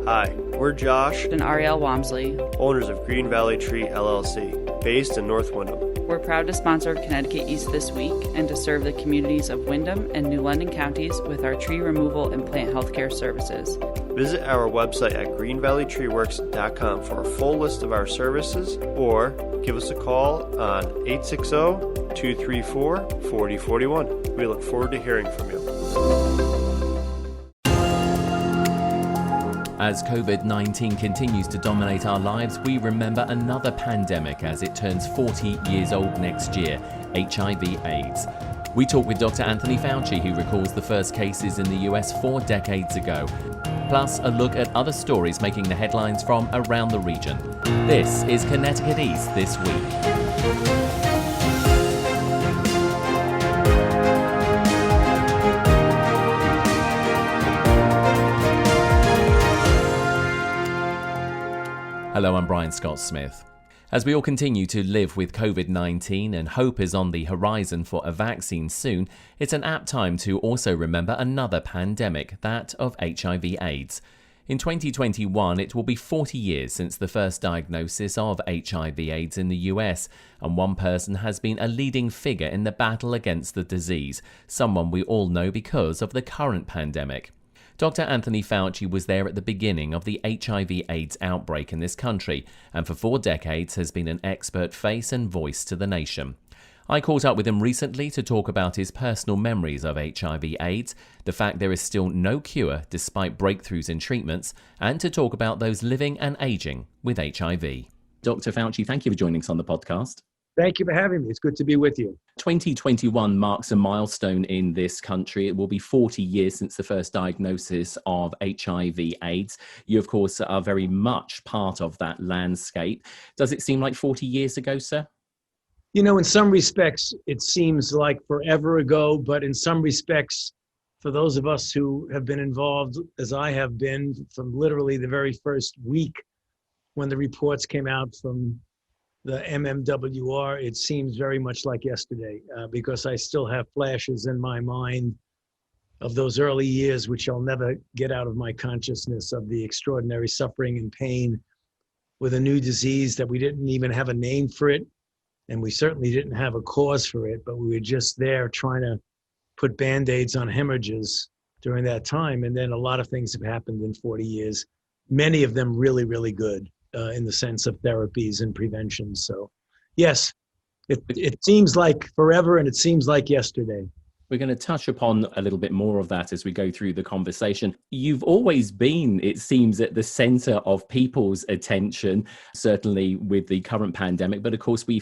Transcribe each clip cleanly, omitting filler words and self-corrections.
Hi, we're Josh and Ariel Walmsley, owners of Green Valley Tree LLC, based in North Windham. We're proud to sponsor Connecticut East This Week and to serve the communities of Windham and New London counties with our tree removal and plant healthcare services. Visit our website at greenvalleytreeworks.com for a full list of our services, or give us a call on 860-234-4041. We look forward to hearing from you. As COVID-19 continues to dominate our lives, we remember another pandemic as it turns 40 years old next year, HIV/AIDS. We talk with Doctor Anthony Fauci, who recalls the first cases in the US 4 decades ago, plus a look at other stories making the headlines from around the region. This is Connecticut East This Week. Hello, I'm Brian Scott Smith. As we all continue to live with COVID-19 and hope is on the horizon for a vaccine soon, it's an apt time to also remember another pandemic, that of HIV/AIDS. In 2021, it will be 40 years since the first diagnosis of HIV/AIDS in the US, and one person has been a leading figure in the battle against the disease, someone we all know because of the current pandemic. Doctor Anthony Fauci was there at the beginning of the HIV/AIDS outbreak in this country, and for 4 decades has been an expert face and voice to the nation. I caught up with him recently to talk about his personal memories of HIV/AIDS, the fact there is still no cure despite breakthroughs in treatments, and to talk about those living and aging with HIV. Dr. Fauci, thank you for joining us on the podcast. Thank you for having me. It's good to be with you. 2021 marks a milestone in this country. It will be 40 years since the first diagnosis of HIV/AIDS. You, of course, are very much part of that landscape. Does it seem like 40 years ago, sir? You know, in some respects, it seems like forever ago, but in some respects, for those of us who have been involved, as I have been, from literally the very first week when the reports came out from the MMWR, it seems very much like yesterday, because I still have flashes in my mind of those early years, which I'll never get out of my consciousness, of the extraordinary suffering and pain with a new disease that we didn't even have a name for it. And we certainly didn't have a cause for it, but we were just there trying to put Band-Aids on hemorrhages during that time. And then a lot of things have happened in 40 years, many of them really, really good. In the sense of therapies and prevention. So yes, it seems like forever and it seems like yesterday. We're going to touch upon a little bit more of that as we go through the conversation. You've always been, it seems, at the center of people's attention, certainly with the current pandemic. But of course, we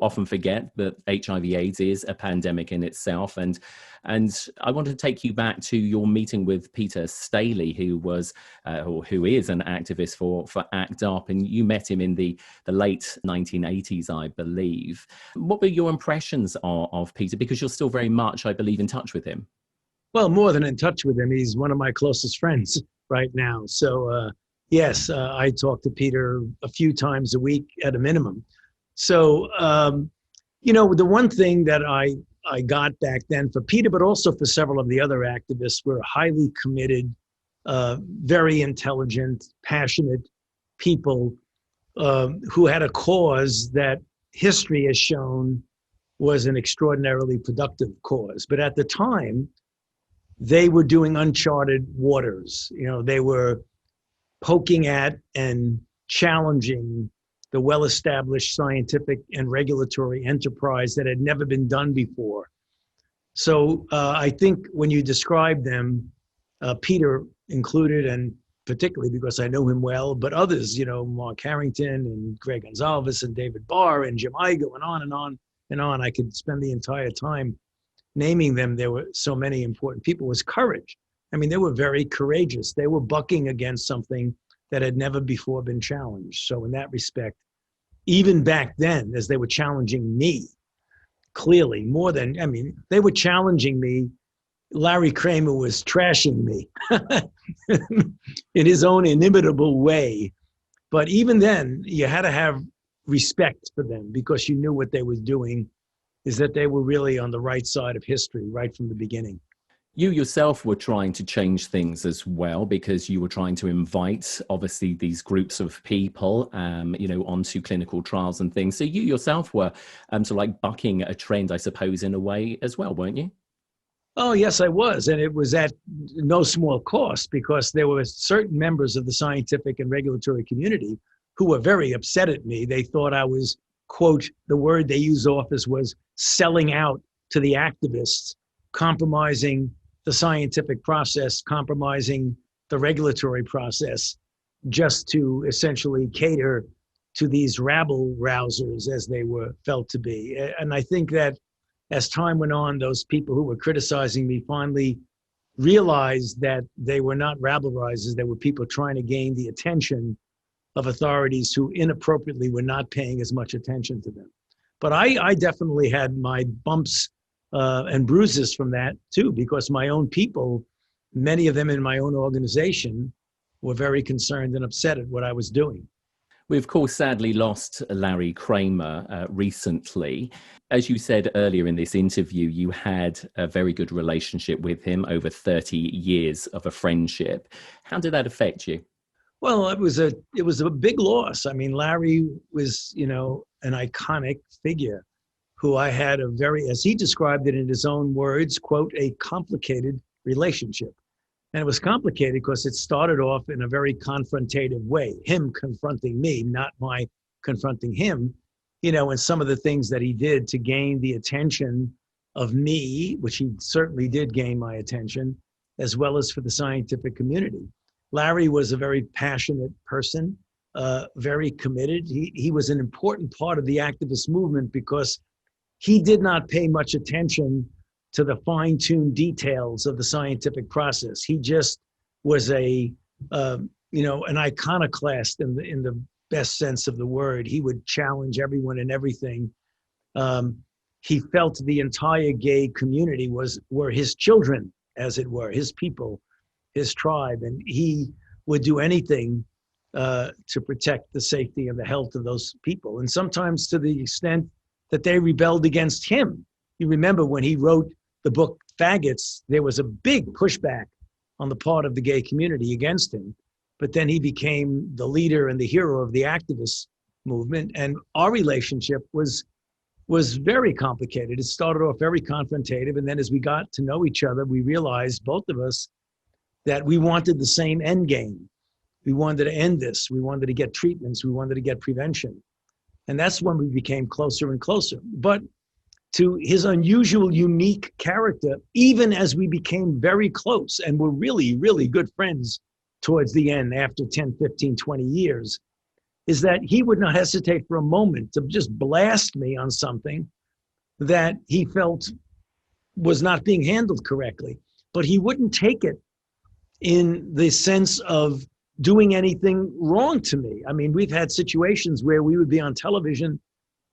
often forget that HIV/AIDS is a pandemic in itself. And I want to take you back to your meeting with Peter Staley, who was, or who is an activist for ACT UP, and you met him in the late 1980s, I believe. What were your impressions of Peter? Because you're still very much, I believe, in touch with him. Well, more than in touch with him, he's one of my closest friends right now. So yes, I talk to Peter a few times a week at a minimum. So, the one thing that I got back then for Peter, but also for several of the other activists, were highly committed, very intelligent, passionate people who had a cause that history has shown was an extraordinarily productive cause. But at the time, they were doing uncharted waters. They were poking at and challenging the well-established scientific and regulatory enterprise that had never been done before. So I think when you describe them, Peter included, and particularly because I know him well, but others, Mark Harrington and Greg Gonzalez and David Barr and Jim Igo and on and on and on. I could spend the entire time naming them. There were so many important people. Was courage. I mean, they were very courageous. They were bucking against something that had never before been challenged. So in that respect, even back then, as they were challenging me, clearly more than, they were challenging me. Larry Kramer was trashing me in his own inimitable way. But even then, you had to have respect for them because you knew what they were doing is that they were really on the right side of history right from the beginning. You yourself were trying to change things as well, because you were trying to invite, obviously, these groups of people, onto clinical trials and things. So you yourself were sort of like bucking a trend, I suppose, in a way as well, weren't you? Oh, yes, I was. And it was at no small cost, because there were certain members of the scientific and regulatory community who were very upset at me. They thought I was, quote, the word they used office was selling out to the activists, compromising the scientific process, compromising the regulatory process, just to essentially cater to these rabble rousers, as they were felt to be. And I think that as time went on, those people who were criticizing me finally realized that they were not rabble rousers. They were people trying to gain the attention of authorities who inappropriately were not paying as much attention to them. But I definitely had my bumps and bruises from that too, because my own people, many of them in my own organization, were very concerned and upset at what I was doing. We, of course, sadly lost Larry Kramer recently. As you said earlier in this interview, you had a very good relationship with him, over 30 years of a friendship. How did that affect you? Well, it was a big loss. I mean, Larry was, an iconic figure who I had a very, as he described it in his own words, quote, a complicated relationship. And it was complicated because it started off in a very confrontative way, him confronting me, not my confronting him, and some of the things that he did to gain the attention of me, which he certainly did gain my attention, as well as for the scientific community. Larry was a very passionate person, very committed. He was an important part of the activist movement because he did not pay much attention to the fine-tuned details of the scientific process. He just was an iconoclast in the best sense of the word. He would challenge everyone and everything. He felt the entire gay community were his children, as it were, his people, his tribe, and he would do anything to protect the safety and the health of those people, and sometimes to the extent that they rebelled against him. You remember when he wrote the book Faggots, there was a big pushback on the part of the gay community against him, but then he became the leader and the hero of the activist movement, and our relationship was very complicated. It started off very confrontative, and then as we got to know each other, we realized, both of us, that we wanted the same end game. We wanted to end this. We wanted to get treatments. We wanted to get prevention. And that's when we became closer and closer. But to his unusual, unique character, even as we became very close and were really, really good friends towards the end, after 10, 15, 20 years, is that he would not hesitate for a moment to just blast me on something that he felt was not being handled correctly. But he wouldn't take it in the sense of doing anything wrong to me. I mean, we've had situations where we would be on television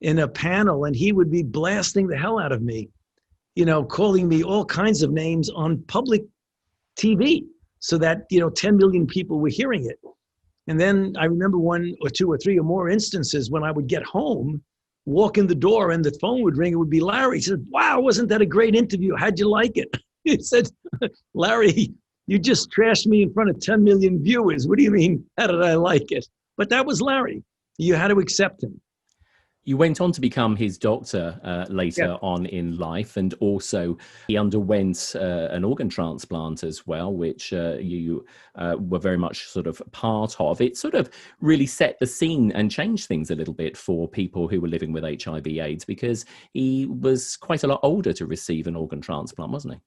in a panel and he would be blasting the hell out of me, calling me all kinds of names on public TV so that, 10 million people were hearing it. And then I remember 1 or 2 or 3 or more instances when I would get home, walk in the door and the phone would ring. It would be Larry. He said, "Wow, wasn't that a great interview? How'd you like it?" He said, "Larry, you just trashed me in front of 10 million viewers. What do you mean, how did I like it?" But that was Larry. You had to accept him. You went on to become his doctor later on in life, and also he underwent an organ transplant as well, which you were very much sort of part of. It sort of really set the scene and changed things a little bit for people who were living with HIV/AIDS, because he was quite a lot older to receive an organ transplant, wasn't he?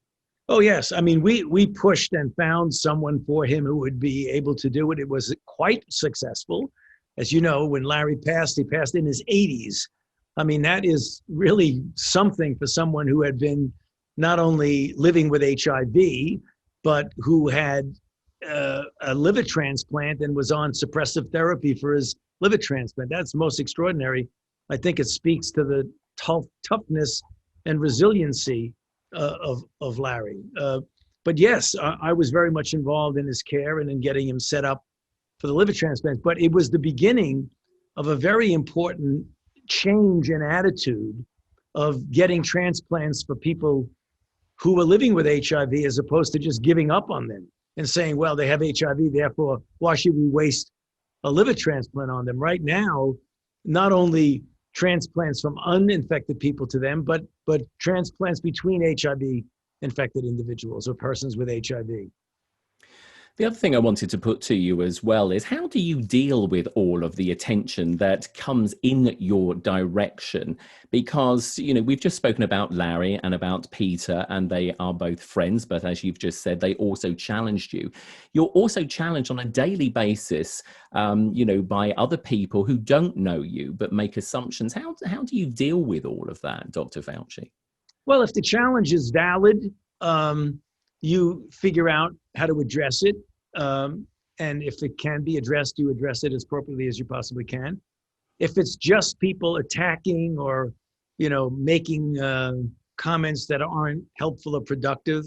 Oh, yes. I mean, we pushed and found someone for him who would be able to do it. It was quite successful. As you know, when Larry passed, he passed in his 80s. I mean, that is really something for someone who had been not only living with HIV, but who had a liver transplant and was on suppressive therapy for his liver transplant. That's most extraordinary. I think it speaks to the toughness and resiliency of Larry. But yes, I was very much involved in his care and in getting him set up for the liver transplant. But it was the beginning of a very important change in attitude of getting transplants for people who are living with HIV, as opposed to just giving up on them and saying, well, they have HIV, therefore, why should we waste a liver transplant on them? Right now, not only transplants from uninfected people to them, but transplants between HIV infected individuals or persons with HIV. The other thing I wanted to put to you as well is, how do you deal with all of the attention that comes in your direction? Because, we've just spoken about Larry and about Peter, and they are both friends, but as you've just said, they also challenged you. You're also challenged on a daily basis, by other people who don't know you, but make assumptions. How do you deal with all of that, Dr. Fauci? Well, if the challenge is valid, you figure out how to address it. And if it can be addressed, you address it as appropriately as you possibly can. If it's just people attacking or, making comments that aren't helpful or productive,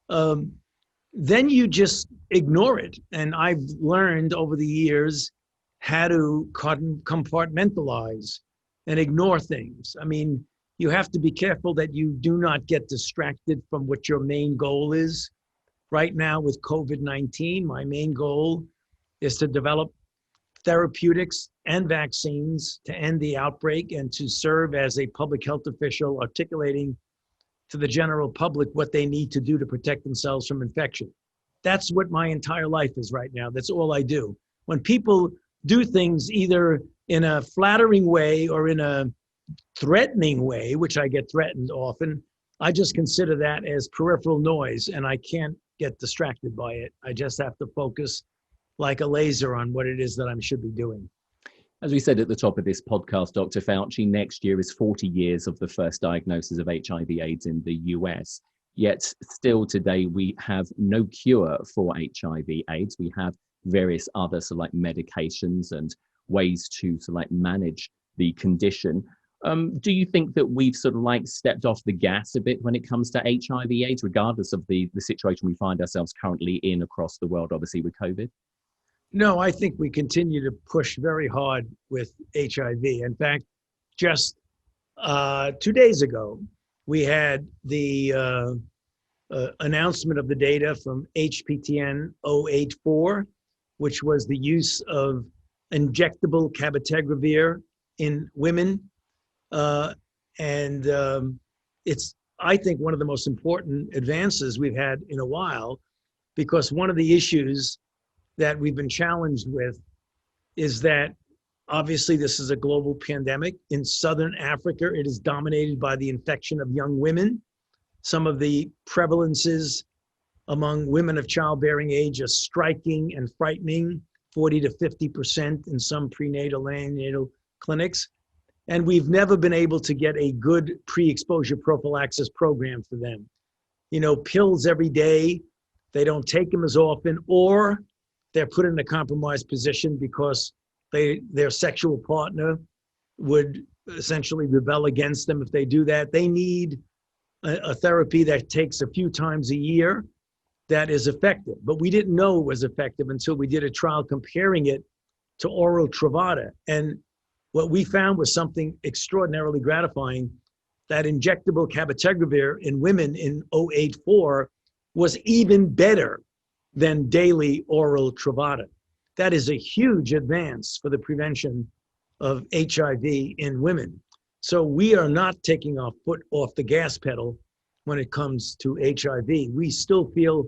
then you just ignore it. And I've learned over the years how to compartmentalize and ignore things. I mean, you have to be careful that you do not get distracted from what your main goal is. Right now with COVID-19, my main goal is to develop therapeutics and vaccines to end the outbreak and to serve as a public health official articulating to the general public what they need to do to protect themselves from infection. That's what my entire life is right now. That's all I do. When people do things either in a flattering way or in a threatening way, which I get threatened often, I just consider that as peripheral noise, and I can't get distracted by it. I just have to focus like a laser on what it is that I should be doing. As we said at the top of this podcast, Dr. Fauci, next year is 40 years of the first diagnosis of HIV/AIDS in the US. Yet still today, we have no cure for HIV/AIDS. We have various other medications and ways to manage the condition. Do you think that we've stepped off the gas a bit when it comes to HIV/AIDS, regardless of the situation we find ourselves currently in across the world, obviously with COVID? No, I think we continue to push very hard with HIV. In fact, just 2 days ago, we had the announcement of the data from HPTN 084, which was the use of injectable cabotegravir in women. It's, I think, one of the most important advances we've had in a while, because one of the issues that we've been challenged with is that obviously this is a global pandemic. In Southern Africa, it is dominated by the infection of young women. Some of the prevalences among women of childbearing age are striking and frightening, 40 to 50% in some prenatal and neonatal clinics. And we've never been able to get a good pre-exposure prophylaxis program for them. Pills every day, they don't take them as often, or they're put in a compromised position because their sexual partner would essentially rebel against them if they do that. They need a therapy that takes a few times a year that is effective. But we didn't know it was effective until we did a trial comparing it to oral Truvada. And what we found was something extraordinarily gratifying, that injectable cabotegravir in women in 084 was even better than daily oral Truvada. That is a huge advance for the prevention of HIV in women. So we are not taking our foot off the gas pedal when it comes to HIV. We still feel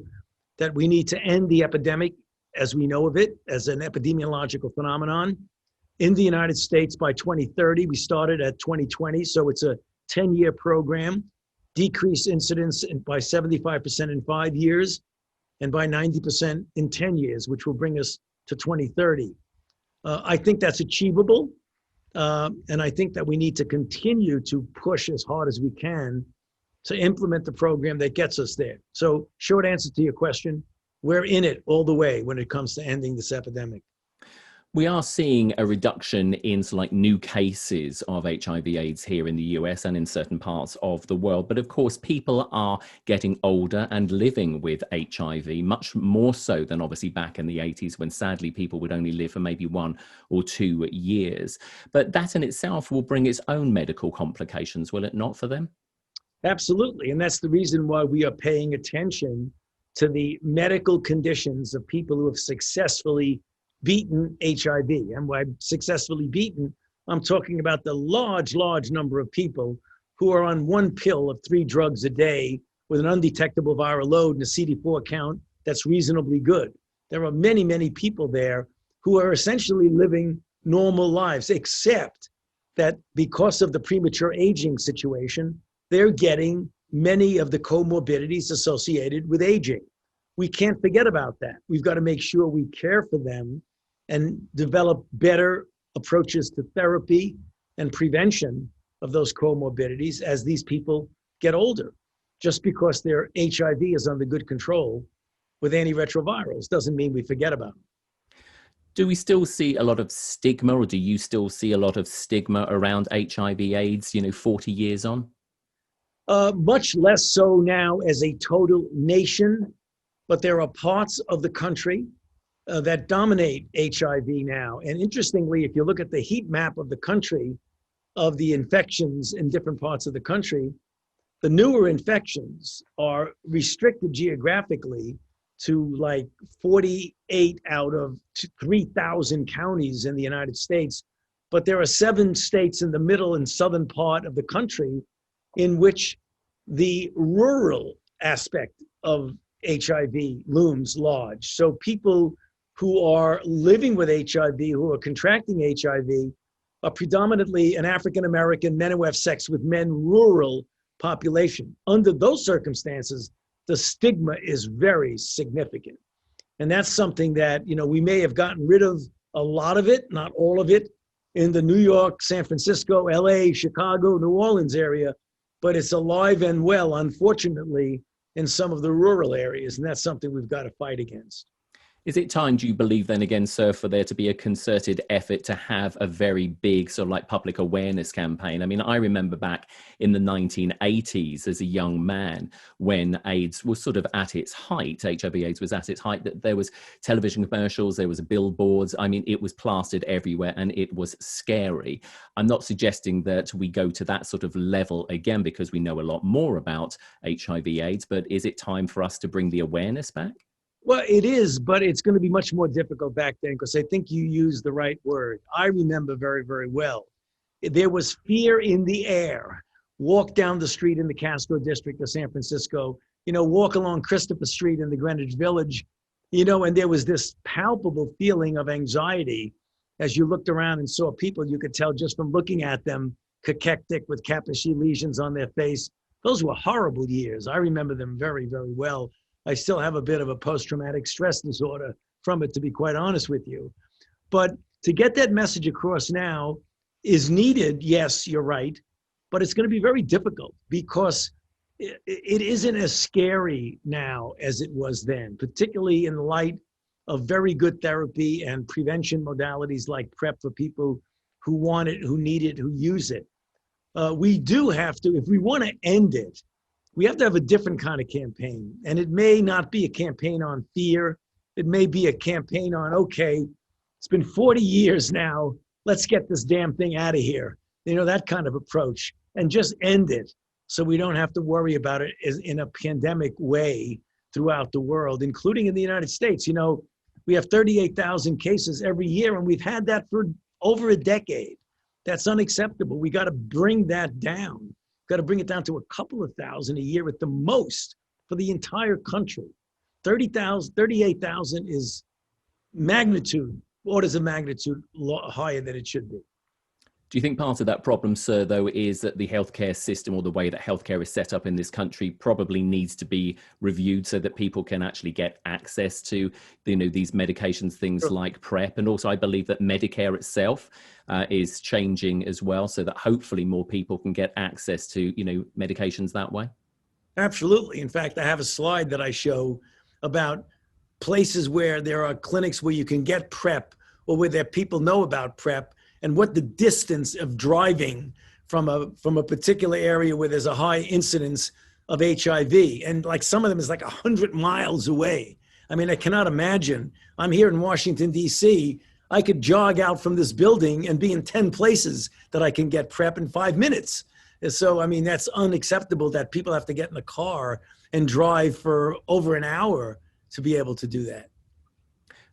that we need to end the epidemic as we know of it, as an epidemiological phenomenon. In the United States by 2030, we started at 2020, so it's a 10-year program, decrease incidence by 75% in 5 years, and by 90% in 10 years, which will bring us to 2030. I think that's achievable, and I think that we need to continue to push as hard as we can to implement the program that gets us there. So, short answer to your question, we're in it all the way when it comes to ending this epidemic. We are seeing a reduction in new cases of HIV/AIDS here in the US and in certain parts of the world. But of course, people are getting older and living with HIV, much more so than obviously back in the 80s, when sadly people would only live for maybe 1 or 2 years. But that in itself will bring its own medical complications, will it not, for them? Absolutely. And that's the reason why we are paying attention to the medical conditions of people who have successfully beaten HIV. And by successfully beaten, I'm talking about the large number of people who are on one pill of 3 drugs a day with an undetectable viral load and a CD4 count that's reasonably good. There are many people there who are essentially living normal lives, except that because of the premature aging situation, they're getting many of the comorbidities associated with aging. We can't forget about that. We've got to make sure we care for them and develop better approaches to therapy and prevention of those comorbidities as these people get older. Just because their HIV is under good control with antiretrovirals doesn't mean we forget about them. Do we still see a lot of stigma, or do you still see a lot of stigma around HIV/AIDS, 40 years on? Much less so now as a total nation, but there are parts of the country that dominate HIV now. And interestingly, if you look at the heat map of the country, of the infections in different parts of the country, the newer infections are restricted geographically to like 48 out of 3,000 counties in the United States. But there are 7 states in the middle and southern part of the country in which the rural aspect of HIV looms large. So people who are living with HIV, who are contracting HIV, are predominantly an African-American, men who have sex with men, rural population. Under those circumstances, the stigma is very significant. And that's something that, we may have gotten rid of a lot of it, not all of it, in the New York, San Francisco, LA, Chicago, New Orleans area, but it's alive and well, unfortunately, in some of the rural areas. And that's something we've got to fight against. Is it time, do you believe then again, sir, for there to be a concerted effort to have a very big sort of like public awareness campaign? I mean, I remember back in the 1980s as a young man when AIDS was sort of at its height, HIV/AIDS was at its height, that there was television commercials, there was billboards. I mean, it was plastered everywhere and it was scary. I'm not suggesting that we go to that sort of level again because we know a lot more about HIV/AIDS, but is it time for us to bring the awareness back? Well, it is, but it's going to be much more difficult back then because I think you used the right word. I remember very, very well. There was fear in the air. Walk down the street in the Castro district of San Francisco, walk along Christopher Street in the Greenwich Village, and there was this palpable feeling of anxiety as you looked around and saw people. You could tell just from looking at them, cachectic with Kappa-She lesions on their face. Those were horrible years. I remember them very, very well. I still have a bit of a post-traumatic stress disorder from it, to be quite honest with you. But to get that message across now is needed. Yes, you're right. But it's going to be very difficult because it isn't as scary now as it was then, particularly in light of very good therapy and prevention modalities like PrEP for people who want it, who need it, who use it. We do have to, if we want to end it, we have to have a different kind of campaign. And it may not be a campaign on fear. It may be a campaign on, okay, it's been 40 years now. Let's get this damn thing out of here. That kind of approach, and just end it so we don't have to worry about it in a pandemic way throughout the world, including in the United States. We have 38,000 cases every year, and we've had that for over a decade. That's unacceptable. We got to bring that down. Got to bring it down to a couple of thousand a year at the most for the entire country. 38,000 is orders of magnitude higher than it should be. Do you think part of that problem, sir, though, is that the healthcare system or the way that healthcare is set up in this country probably needs to be reviewed so that people can actually get access to, these medications, things like PrEP? And also, I believe that Medicare itself is changing as well, so that hopefully more people can get access to, medications that way. Absolutely. In fact, I have a slide that I show about places where there are clinics where you can get PrEP or where there people know about PrEP, and what the distance of driving from a particular area where there's a high incidence of HIV. And like some of them is like 100 miles away. I mean, I cannot imagine. I'm here in Washington, D.C. I could jog out from this building and be in 10 places that I can get PrEP in 5 minutes. So, I mean, that's unacceptable that people have to get in the car and drive for over an hour to be able to do that.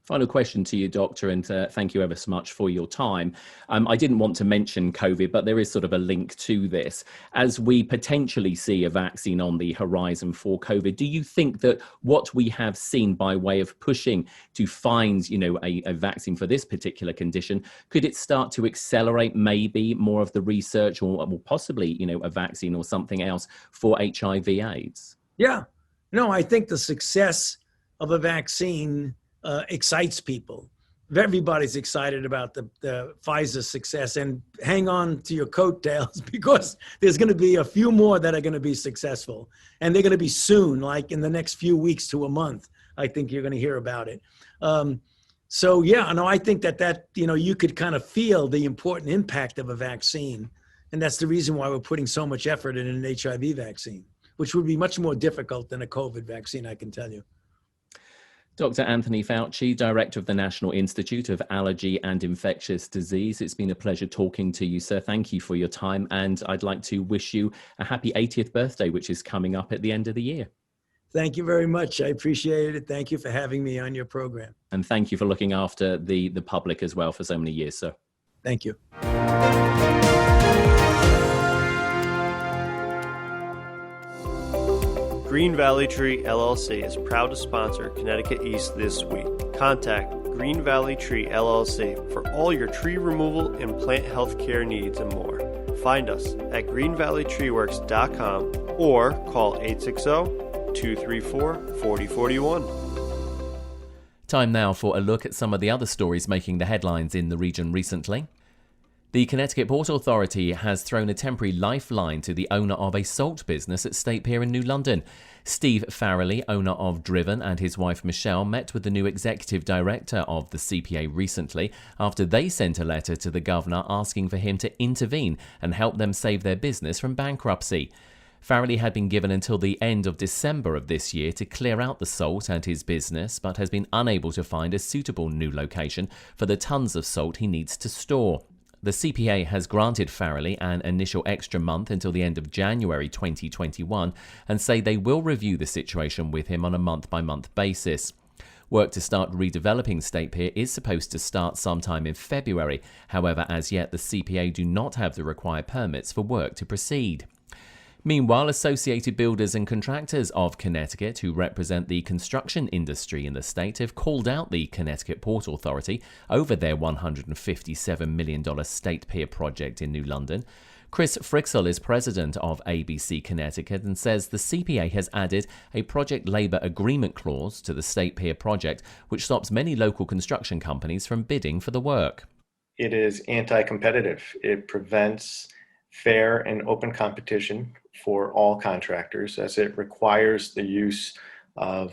Final question to you, Doctor, and thank you ever so much for your time. I didn't want to mention COVID, but there is sort of a link to this. As we potentially see a vaccine on the horizon for COVID, do you think that what we have seen by way of pushing to find, a vaccine for this particular condition, could it start to accelerate maybe more of the research or possibly, a vaccine or something else for HIV/AIDS? Yeah. No, I think the success of a vaccine excites people. Everybody's excited about the Pfizer success, and hang on to your coattails because there's going to be a few more that are going to be successful, and they're going to be soon, like in the next few weeks to a month. I think you're going to hear about it. So yeah, no, I think that you could kind of feel the important impact of a vaccine, and that's the reason why we're putting so much effort in an HIV vaccine, which would be much more difficult than a COVID vaccine, I can tell you. Dr. Anthony Fauci, Director of the National Institute of Allergy and Infectious Disease. It's been a pleasure talking to you, sir. Thank you for your time. And I'd like to wish you a happy 80th birthday, which is coming up at the end of the year. Thank you very much. I appreciate it. Thank you for having me on your program. And thank you for looking after the public as well for so many years, sir. Thank you. Green Valley Tree LLC is proud to sponsor Connecticut East This Week. Contact Green Valley Tree LLC for all your tree removal and plant health care needs and more. Find us at greenvalleytreeworks.com or call 860-234-4041. Time now for a look at some of the other stories making the headlines in the region recently. The Connecticut Port Authority has thrown a temporary lifeline to the owner of a salt business at State Pier in New London. Steve Farrelly, owner of Driven, and his wife Michelle met with the new executive director of the CPA recently after they sent a letter to the governor asking for him to intervene and help them save their business from bankruptcy. Farrelly had been given until the end of December of this year to clear out the salt and his business, but has been unable to find a suitable new location for the tons of salt he needs to store. The CPA has granted Farrelly an initial extra month until the end of January 2021 and say they will review the situation with him on a month-by-month basis. Work to start redeveloping State Pier is supposed to start sometime in February. However, as yet, the CPA do not have the required permits for work to proceed. Meanwhile, Associated Builders and Contractors of Connecticut, who represent the construction industry in the state, have called out the Connecticut Port Authority over their $157 million State Pier project in New London. Chris Frixell is president of ABC Connecticut and says the CPA has added a project labor agreement clause to the State Pier project, which stops many local construction companies from bidding for the work. It is anti-competitive. It prevents fair and open competition for all contractors, as it requires the use of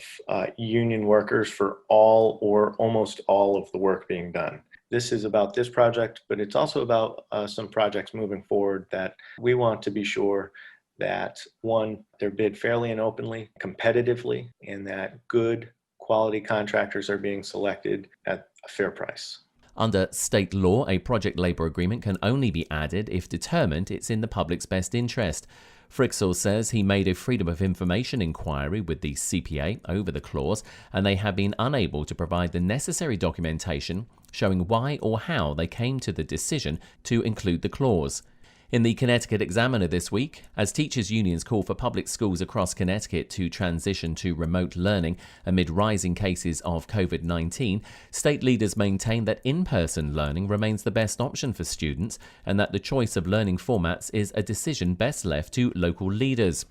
union workers for all or almost all of the work being done. This is about this project, but it's also about some projects moving forward that we want to be sure that, one, they're bid fairly and openly, competitively, and that good quality contractors are being selected at a fair price. Under state law, a project labor agreement can only be added if determined it's in the public's best interest. Frixell says he made a Freedom of Information inquiry with the CPA over the clause, and they have been unable to provide the necessary documentation showing why or how they came to the decision to include the clause. In the Connecticut Examiner this week, as teachers' unions call for public schools across Connecticut to transition to remote learning amid rising cases of COVID-19, state leaders maintain that in-person learning remains the best option for students and that the choice of learning formats is a decision best left to local leaders.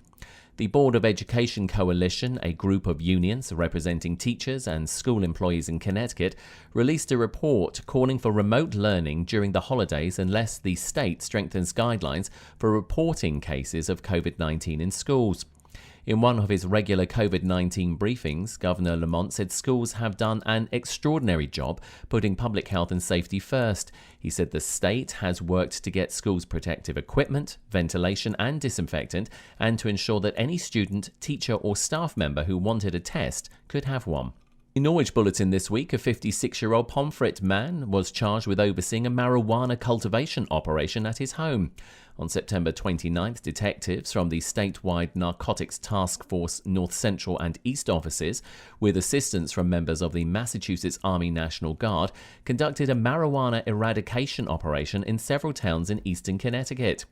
The Board of Education Coalition, a group of unions representing teachers and school employees in Connecticut, released a report calling for remote learning during the holidays unless the state strengthens guidelines for reporting cases of COVID-19 in schools. In one of his regular COVID-19 briefings, Governor Lamont said schools have done an extraordinary job putting public health and safety first. He said the state has worked to get schools protective equipment, ventilation and disinfectant, and to ensure that any student, teacher or staff member who wanted a test could have one. In Norwich Bulletin this week, a 56-year-old Pomfret man was charged with overseeing a marijuana cultivation operation at his home. On September 29th, detectives from the statewide Narcotics Task Force North Central and East offices, with assistance from members of the Massachusetts Army National Guard, conducted a marijuana eradication operation in several towns in eastern Connecticut.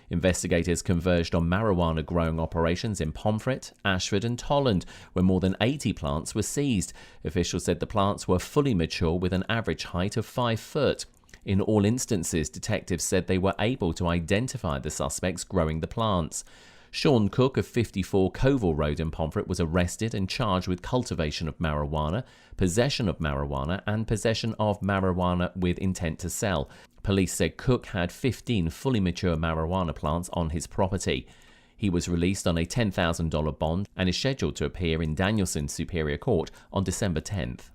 Investigators converged on marijuana growing operations in Pomfret, Ashford and Tolland, where more than 80 plants were seized. Officials said the plants were fully mature with an average height of 5 foot. In all instances, detectives said they were able to identify the suspects growing the plants. Sean Cook of 54 Covell Road in Pomfret was arrested and charged with cultivation of marijuana, possession of marijuana and possession of marijuana with intent to sell. Police said Cook had 15 fully mature marijuana plants on his property. He was released on a $10,000 bond and is scheduled to appear in Danielson Superior Court on December 10th.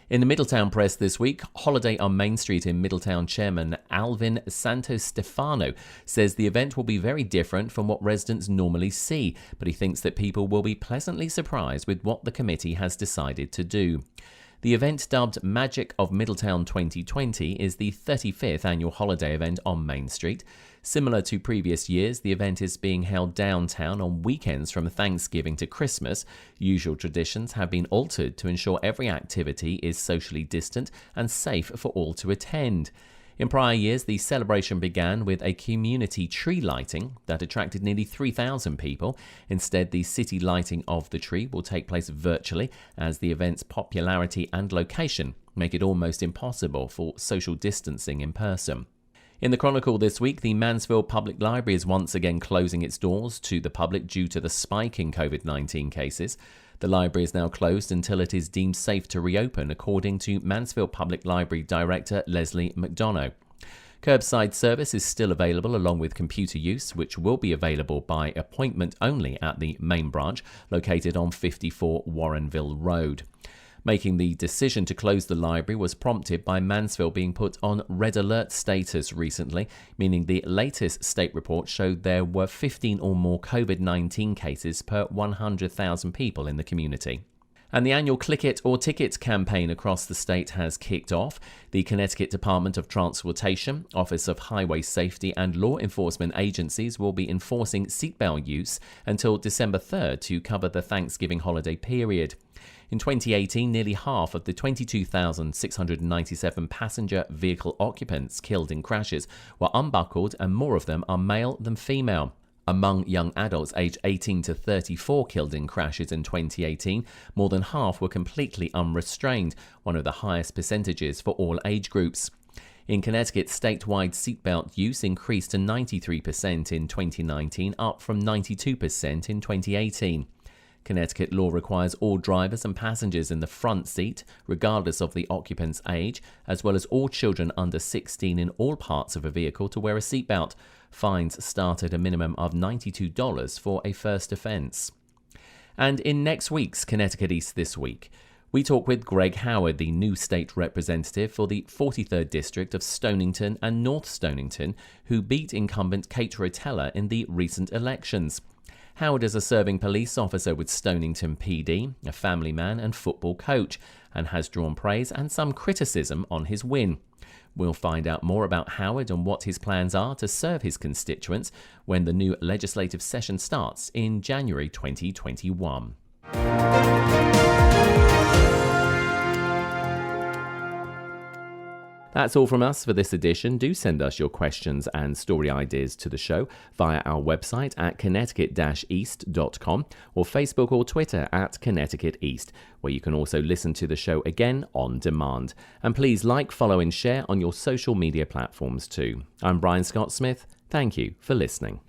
In the Middletown press this week, Holiday on Main Street in Middletown chairman Alvin Santostefano says the event will be very different from what residents normally see, but he thinks that people will be pleasantly surprised with what the committee has decided to do. The event, dubbed Magic of Middletown 2020, is the 35th annual holiday event on Main Street. Similar to previous years, the event is being held downtown on weekends from Thanksgiving to Christmas. Usual traditions have been altered to ensure every activity is socially distant and safe for all to attend. In prior years, the celebration began with a community tree lighting that attracted nearly 3,000 people. Instead, the city lighting of the tree will take place virtually, as the event's popularity and location make it almost impossible for social distancing in person. In the Chronicle this week, the Mansfield Public Library is once again closing its doors to the public due to the spike in COVID-19 cases. The library is now closed until it is deemed safe to reopen, according to Mansfield Public Library Director Leslie McDonough. Curbside service is still available along with computer use, which will be available by appointment only at the main branch located on 54 Warrenville Road. Making the decision to close the library was prompted by Mansfield being put on red alert status recently, meaning the latest state report showed there were 15 or more COVID-19 cases per 100,000 people in the community. And the annual Click It or Ticket campaign across the state has kicked off. The Connecticut Department of Transportation, Office of Highway Safety and law enforcement agencies will be enforcing seatbelt use until December 3rd to cover the Thanksgiving holiday period. In 2018, nearly half of the 22,697 passenger vehicle occupants killed in crashes were unbuckled, and more of them are male than female. Among young adults aged 18 to 34 killed in crashes in 2018, more than half were completely unrestrained, one of the highest percentages for all age groups. In Connecticut, statewide seatbelt use increased to 93% in 2019, up from 92% in 2018. Connecticut law requires all drivers and passengers in the front seat, regardless of the occupant's age, as well as all children under 16 in all parts of a vehicle to wear a seatbelt. Fines start at a minimum of $92 for a first offence. And in next week's Connecticut East This Week, we talk with Greg Howard, the new state representative for the 43rd District of Stonington and North Stonington, who beat incumbent Kate Rotella in the recent elections. Howard is a serving police officer with Stonington PD, a family man and football coach, and has drawn praise and some criticism on his win. We'll find out more about Howard and what his plans are to serve his constituents when the new legislative session starts in January 2021. That's all from us for this edition. Do send us your questions and story ideas to the show via our website at connecticut-east.com or Facebook or Twitter at Connecticut East, where you can also listen to the show again on demand. And please like, follow and share on your social media platforms too. I'm Brian Scott Smith. Thank you for listening.